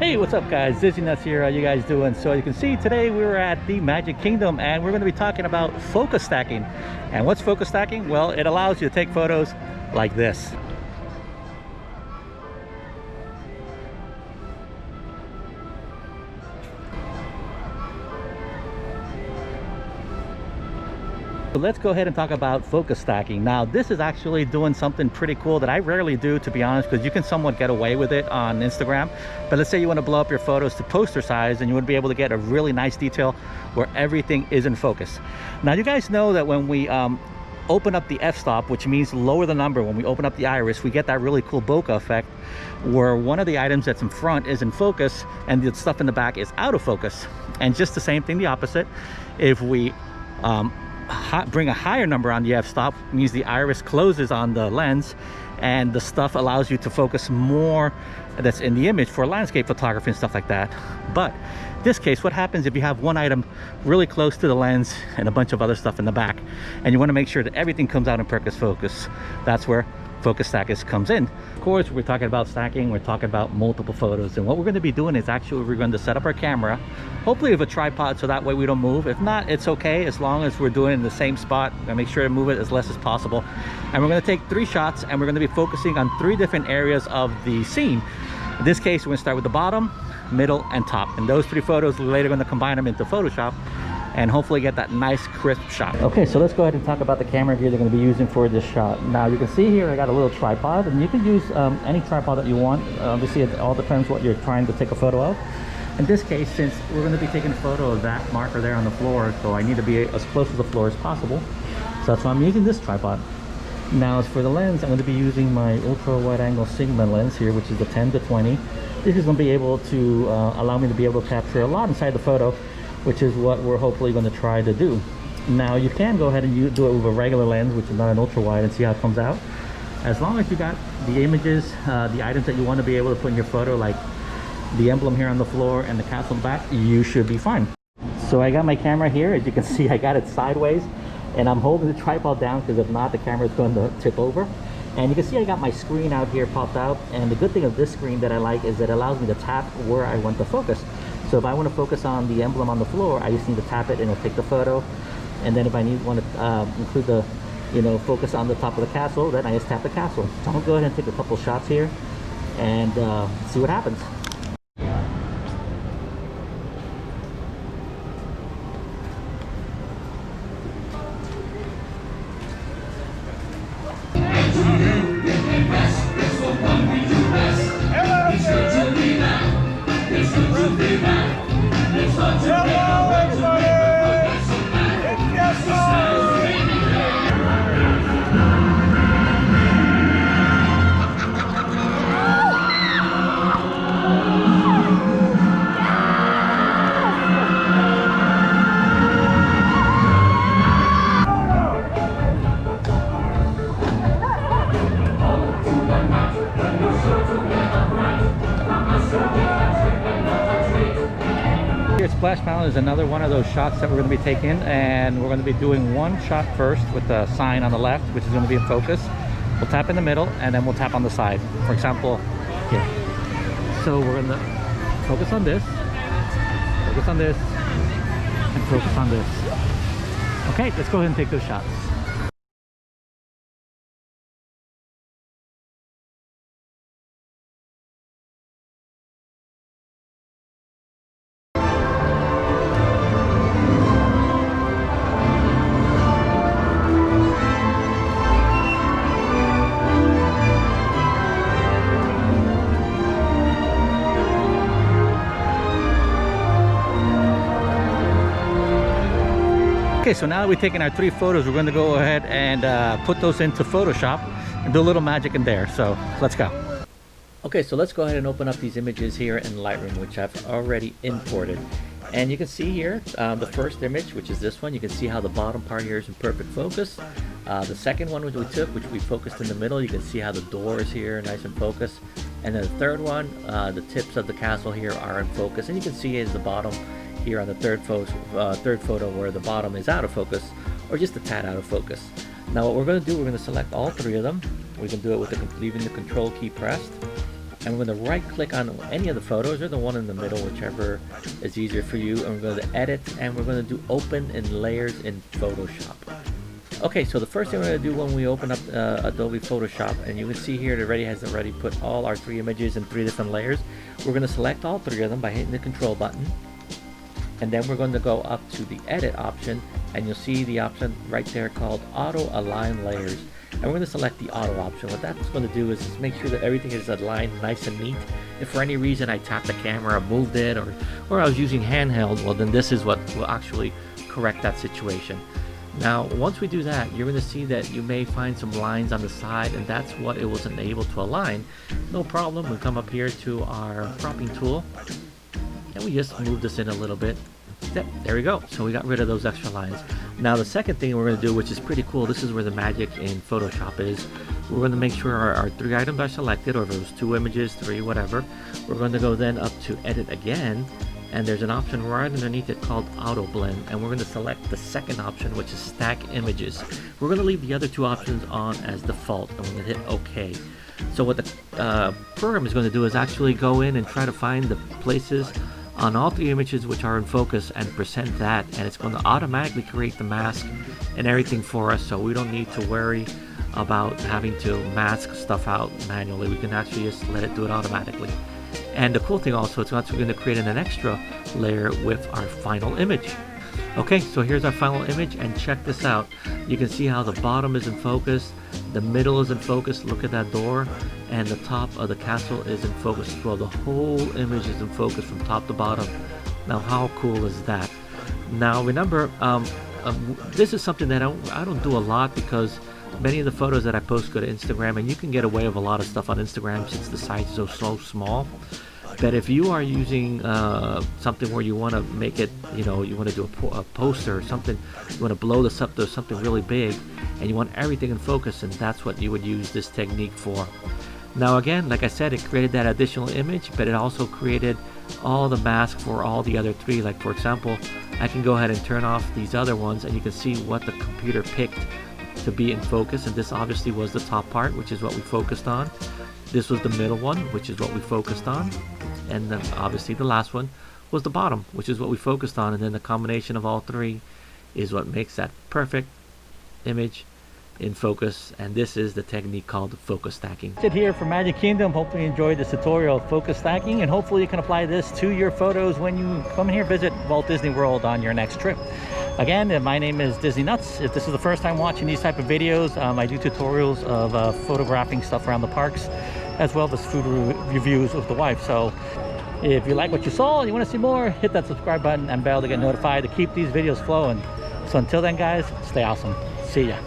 Hey, what's up guys? Dizzy Nuts here. How you guys doing? So you can see today we were at the Magic Kingdom and we're going to be talking about focus stacking. And what's focus stacking? Well, it allows you to take photos like this. So let's go ahead and talk about focus stacking. Now this is actually doing something pretty cool that I rarely do, to be honest, because you can somewhat get away with it on Instagram. But let's say you want to blow up your photos to poster size and you would be able to get a really nice detail where everything is in focus. Now you guys know that when we open up the f-stop, which means lower the number, when we open up the iris, we get that really cool bokeh effect where one of the items that's in front is in focus and the stuff in the back is out of focus. And just the same thing the opposite. If we bring a higher number on the f-stop, means the iris closes on the lens and the stuff allows you to focus more that's in the image for landscape photography and stuff like that. But in this case, what happens if you have one item really close to the lens and a bunch of other stuff in the back, and you want to make sure that everything comes out in perfect focus? That's where focus stacking comes in. Of course, we're talking about stacking, we're talking about multiple photos, and what we're going to be doing is actually we're going to set up our camera, hopefully with a tripod, so that way we don't move. If not, it's okay, as long as we're doing it in the same spot. And make sure to move it as less as possible. And we're going to take 3 shots and we're going to be focusing on 3 different areas of the scene. In this case, we're going to start with the bottom, middle, and top, and those 3 photos we're later going to combine them into Photoshop and hopefully get that nice crisp shot. Okay, so let's go ahead and talk about the camera here they're going to be using for this shot. Now you can see here I got a little tripod, and you can use any tripod that you want. Obviously it all depends what you're trying to take a photo of. In this case, since we're going to be taking a photo of that marker there on the floor, so I need to be as close to the floor as possible, so that's why I'm using this tripod. Now as for the lens, I'm going to be using my ultra wide angle Sigma lens here, which is the 10-20. This is going to be able to allow me to be able to capture a lot inside the photo, which is what we're hopefully going to try to do. Now you can go ahead and do it with a regular lens, which is not an ultra wide, and see how it comes out. As long as you got the images, the items that you want to be able to put in your photo, like the emblem here on the floor and the castle back, you should be fine. So I got my camera here. As you can see, I got it sideways and I'm holding the tripod down, because if not, the camera is going to tip over. And you can see I got my screen out here popped out, and the good thing of this screen that I like is that it allows me to tap where I want to focus. So if I want to focus on the emblem on the floor, I just need to tap it and it'll take the photo. And then if I want to include the, focus on the top of the castle, then I just tap the castle. So I'm going to go ahead and take a couple shots here and see what happens. Splash Mountain is another one of those shots that we're going to be taking, and we're going to be doing one shot first with the sign on the left, which is going to be in focus. We'll tap in the middle and then we'll tap on the side, for example here. So we're going to focus on this, and focus on this. Okay, let's go ahead and take those shots. Okay, so now that we've taken our 3 photos, we're going to go ahead and put those into Photoshop and do a little magic in there. So let's go. Okay, so let's go ahead and open up these images here in Lightroom, which I've already imported. And you can see here the first image, which is this one. You can see how the bottom part here is in perfect focus. The second one which we took, which we focused in the middle, you can see how the door is here nice and focused. And then the third one, the tips of the castle here are in focus, and you can see is the bottom here on the third photo where the bottom is out of focus, or just a tad out of focus. Now what we're going to do, we're going to select all 3 of them. We can do it with leaving the control key pressed, and we're going to right click on any of the photos or the one in the middle, whichever is easier for you, and we're going to edit, and we're going to do open in layers in Photoshop. Okay, so the first thing we're going to do when we open up Adobe Photoshop, and you can see here it has already put all our 3 images in 3 different layers. We're going to select all 3 of them by hitting the control button, and then we're going to go up to the edit option, and you'll see the option right there called auto align layers, and we're going to select the auto option. What that's going to do is just make sure that everything is aligned nice and neat. If for any reason I tapped the camera, moved it, or I was using handheld, well then this is what will actually correct that situation. Now once we do that, you're going to see that you may find some lines on the side, and that's what it wasn't able to align. No problem, we come up here to our cropping tool, and we just move this in a little bit. Yep, there we go. So we got rid of those extra lines. Now the second thing we're going to do, which is pretty cool, this is where the magic in Photoshop is. We're going to make sure our 3 items are selected, or if it was 2 images, 3, whatever. We're going to go then up to edit again, and there's an option right underneath it called auto blend, and we're going to select the second option, which is stack images. We're going to leave the other 2 options on as default, and we're going to hit OK. So what the program is going to do is actually go in and try to find the places on all 3 images which are in focus and present that, and it's going to automatically create the mask and everything for us, so we don't need to worry about having to mask stuff out manually. We can actually just let it do it automatically. And the cool thing also, it's actually going to create an extra layer with our final image. Okay, so here's our final image, and check this out. You can see how the bottom is in focus, the middle is in focus, look at that door, and the top of the castle is in focus as well. The whole image is in focus from top to bottom. Now how cool is that? Now remember, this is something that I don't do a lot, because many of the photos that I post go to Instagram, and you can get away with a lot of stuff on Instagram since the size is so small. But if you are using something where you want to make it, you want to do a poster or something, you want to blow this up to something really big, and you want everything in focus, and that's what you would use this technique for. Now again, like I said, it created that additional image, but it also created all the masks for all the other 3. Like for example, I can go ahead and turn off these other ones, and you can see what the computer picked to be in focus, and this obviously was the top part, which is what we focused on. This was the middle one, which is what we focused on, and then obviously the last one was the bottom, which is what we focused on, and then the combination of all 3 is what makes that perfect image in focus, and this is the technique called focus stacking. Sid here from Magic Kingdom. Hopefully you enjoyed this tutorial of focus stacking, and hopefully you can apply this to your photos when you come here visit Walt Disney World on your next trip. Again, my name is Disney Nuts. If this is the first time watching these type of videos, I do tutorials of photographing stuff around the parks, as well as food reviews with the wife. So if you like what you saw and you want to see more, hit that subscribe button and bell to get notified to keep these videos flowing. So until then guys, stay awesome. See ya.